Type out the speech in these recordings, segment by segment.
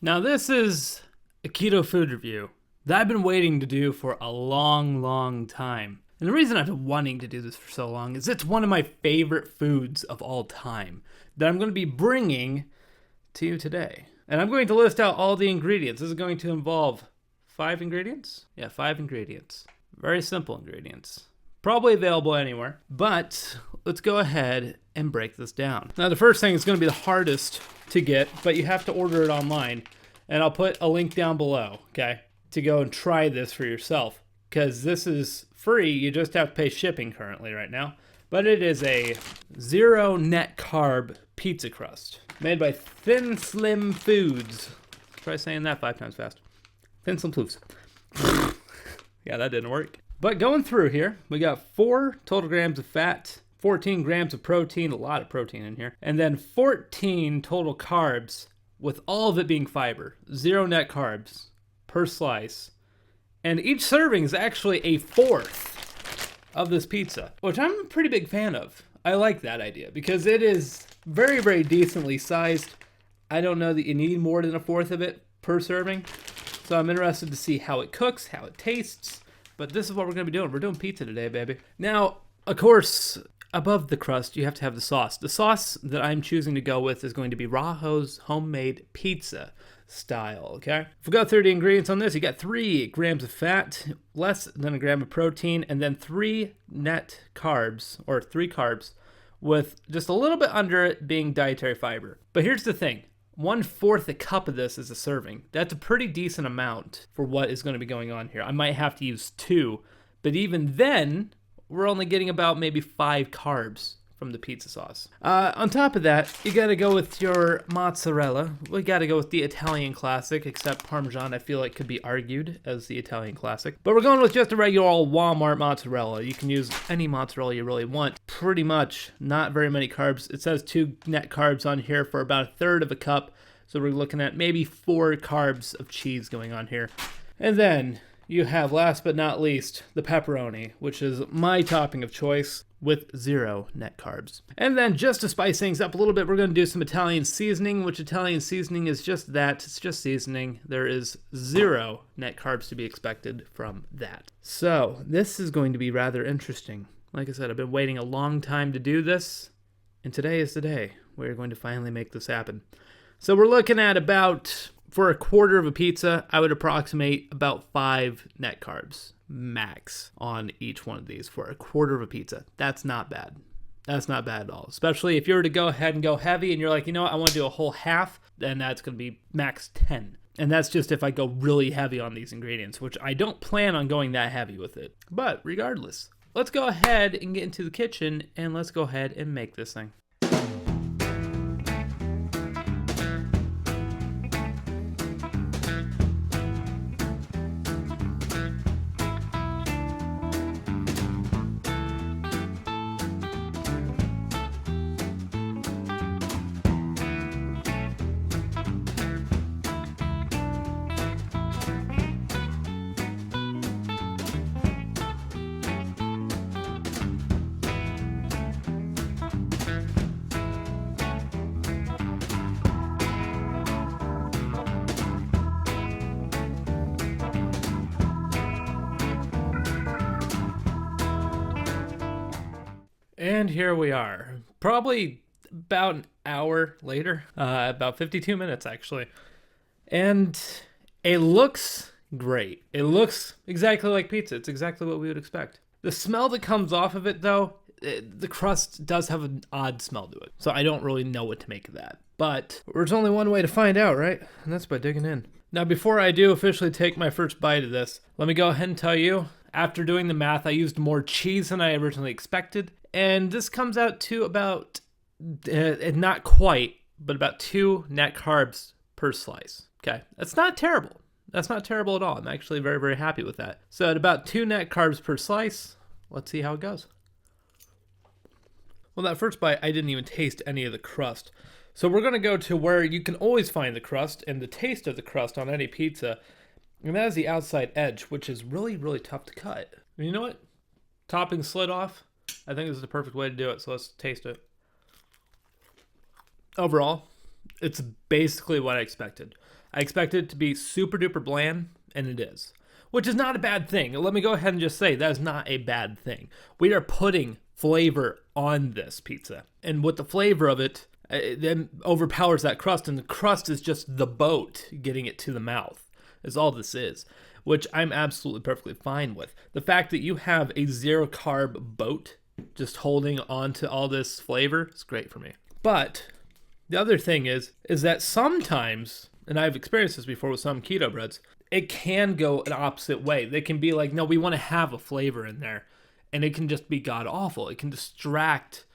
Now this is a keto food review that I've been waiting to do for a long time. And the reason I've been wanting to do this for so long is it's one of my favorite foods of all time that I'm going to be bringing to you today. And I'm going to list out all the ingredients. This is going to involve 5 ingredients? Yeah, 5 ingredients. Very simple ingredients. Probably available anywhere. But let's go ahead and break this down. Now the first thing is going to be the hardest to get, but you have to order it online. And I'll put a link down below, okay, to go and try this for yourself. Because this is free, you just have to pay shipping currently right now. But it is a 0 net carb pizza crust made by Thin Slim Foods. Try saying that 5 times fast. Thin Slim Foods. Yeah, that didn't work. But going through here, we got 4 total grams of fat, 14 grams of protein, a lot of protein in here, and then 14 total carbs, with all of it being fiber. 0 net carbs per slice. And each serving is actually a fourth of this pizza, which I'm a pretty big fan of. I like that idea because it is very decently sized. I don't know that you need more than a fourth of it per serving. So I'm interested to see how it cooks, how it tastes. But this is what we're going to be doing. We're doing pizza today, baby. Now, of course, above the crust, you have to have the sauce. The sauce that I'm choosing to go with is going to be Rajo's homemade pizza style, okay? If we go through the ingredients on this, you got 3 grams of fat, less than a gram of protein, and then 3 net carbs, or 3 carbs, with just a little bit under it being dietary fiber. But here's the thing. 1/4 a cup of this is a serving. That's a pretty decent amount for what is going to be going on here. I might have to use 2, but even then, we're only getting about maybe 5 carbs from the pizza sauce. On top of that, you gotta go with your mozzarella. We gotta go with the Italian classic, except Parmesan I feel like could be argued as the Italian classic. But we're going with just a regular old Walmart mozzarella. You can use any mozzarella you really want. Pretty much not very many carbs. It says 2 net carbs on here for about 1/3 of a cup. So we're looking at maybe 4 carbs of cheese going on here. And then you have, last but not least, the pepperoni, which is my topping of choice with 0 net carbs. And then just to spice things up a little bit, we're going to do some Italian seasoning, which Italian seasoning is just that. It's just seasoning. There is 0 net carbs to be expected from that. So this is going to be rather interesting. Like I said, I've been waiting a long time to do this, and today is the day we're going to finally make this happen. So we're looking at about, for a quarter of a pizza, I would approximate about 5 net carbs max on each one of these for a quarter of a pizza. That's not bad. That's not bad at all. Especially if you were to go ahead and go heavy and you're like, you know what, I want to do a whole half, then that's going to be max 10. And that's just if I go really heavy on these ingredients, which I don't plan on going that heavy with it. But regardless, let's go ahead and get into the kitchen and let's go ahead and make this thing. And here we are, probably about an hour later, about 52 minutes actually. And it looks great. It looks exactly like pizza. It's exactly what we would expect. The smell that comes off of it though, the crust does have an odd smell to it. So I don't really know what to make of that. But there's only one way to find out, right? And that's by digging in. Now before I do officially take my first bite of this, let me go ahead and tell you, after doing the math, I used more cheese than I originally expected. And this comes out to about, not quite, but about 2 net carbs per slice. Okay, that's not terrible. That's not terrible at all. I'm actually very happy with that. So at about 2 net carbs per slice, let's see how it goes. Well, that first bite, I didn't even taste any of the crust. So we're going to go to where you can always find the crust and the taste of the crust on any pizza. And that is the outside edge, which is really tough to cut. And you know what? Topping slid off. I think this is the perfect way to do it, so let's taste it. Overall, it's basically what I expected. I expected it to be super duper bland, and it is. Which is not a bad thing. Let me go ahead and just say that is not a bad thing. We are putting flavor on this pizza. And with the flavor of it, then overpowers that crust. And the crust is just the boat getting it to the mouth, is all this is. Which I'm absolutely perfectly fine with. The fact that you have a zero carb boat just holding on to all this flavor is great for me. But the other thing is that sometimes, and I've experienced this before with some keto breads, it can go an opposite way. They can be like, no, we want to have a flavor in there. And it can just be god awful. It can distract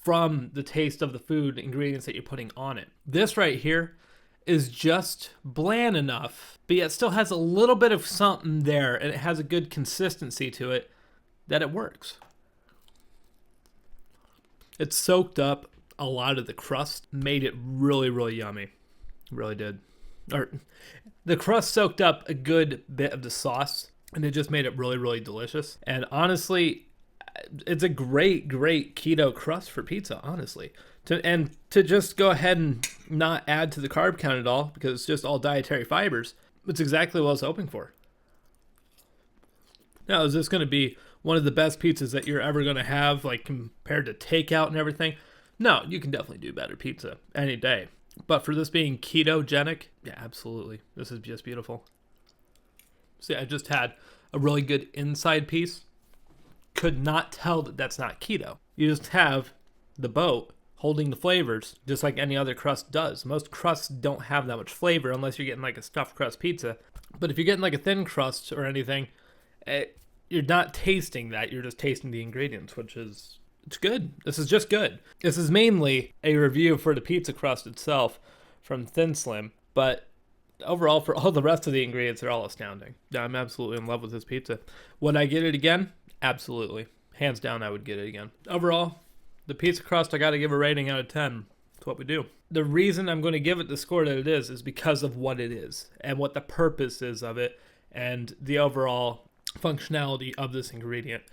from the taste of the food ingredients that you're putting on it. This right here is just bland enough, but yet still has a little bit of something there, and it has a good consistency to it that it works. It soaked up a lot of the crust, made it really, really yummy. It really did. The crust soaked up a good bit of the sauce, and it just made it really, really delicious. And honestly, it's a great, great keto crust for pizza, honestly. To just go ahead and not add to the carb count at all, because it's just all dietary fibers, it's exactly what I was hoping for. Now, is this going to be one of the best pizzas that you're ever going to have, like compared to takeout and everything? No, you can definitely do better pizza any day. But for this being ketogenic, yeah, absolutely. This is just beautiful. See, I just had a really good inside piece. Could not tell that that's not keto. You just have the boat holding the flavors, just like any other crust does. Most crusts don't have that much flavor unless you're getting like a stuffed crust pizza. But if you're getting like a thin crust or anything, you're not tasting that. You're just tasting the ingredients, which is... it's good. This is just good. This is mainly a review for the pizza crust itself from Thin Slim, but overall, for all the rest of the ingredients, they're all astounding. I'm absolutely in love with this pizza. Would I get it again? Absolutely. Hands down, I would get it again. Overall, the pizza crust, I got to give a rating out of 10. That's what we do. The reason I'm going to give it the score that it is because of what it is and what the purpose is of it and the overall functionality of this ingredient.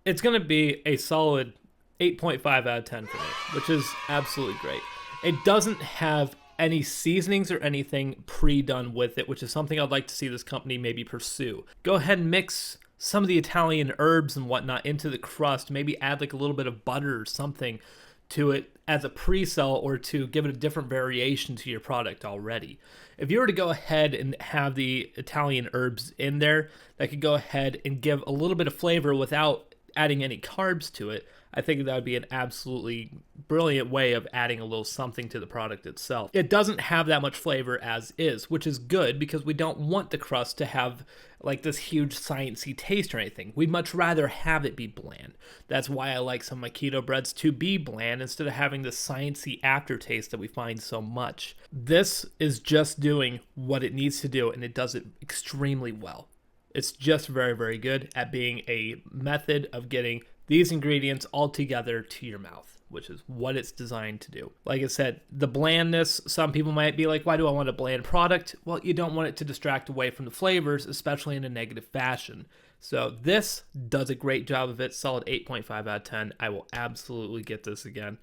It's going to be a solid 8.5 out of 10 for me, which is absolutely great. It doesn't have any seasonings or anything pre-done with it, which is something I'd like to see this company maybe pursue. Go ahead and mix some of the Italian herbs and whatnot into the crust, maybe add like a little bit of butter or something to it as a pre-sell or to give it a different variation to your product already. If you were to go ahead and have the Italian herbs in there, that could go ahead and give a little bit of flavor without adding any carbs to it, I think that would be an absolutely brilliant way of adding a little something to the product itself. It doesn't have that much flavor as is, which is good because we don't want the crust to have like this huge sciencey taste or anything. We'd much rather have it be bland. That's why I like some of my keto breads to be bland instead of having the sciencey aftertaste that we find so much. This is just doing what it needs to do, and it does it extremely well. It's just very, very good at being a method of getting these ingredients all together to your mouth, which is what it's designed to do. Like I said, the blandness, some people might be like, why do I want a bland product? Well, you don't want it to distract away from the flavors, especially in a negative fashion. So this does a great job of it. Solid 8.5 out of 10. I will absolutely get this again.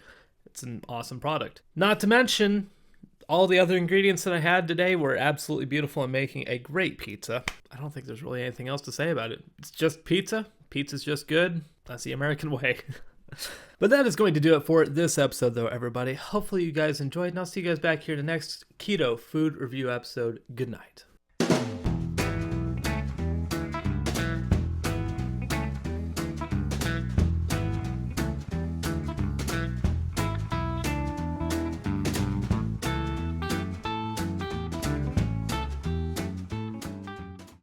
It's an awesome product. Not to mention, all the other ingredients that I had today were absolutely beautiful and making a great pizza. I don't think there's really anything else to say about it. It's just pizza. Pizza's just good. That's the American way. But that is going to do it for this episode, though, everybody. Hopefully you guys enjoyed, and I'll see you guys back here in the next Keto Food Review episode. Good night.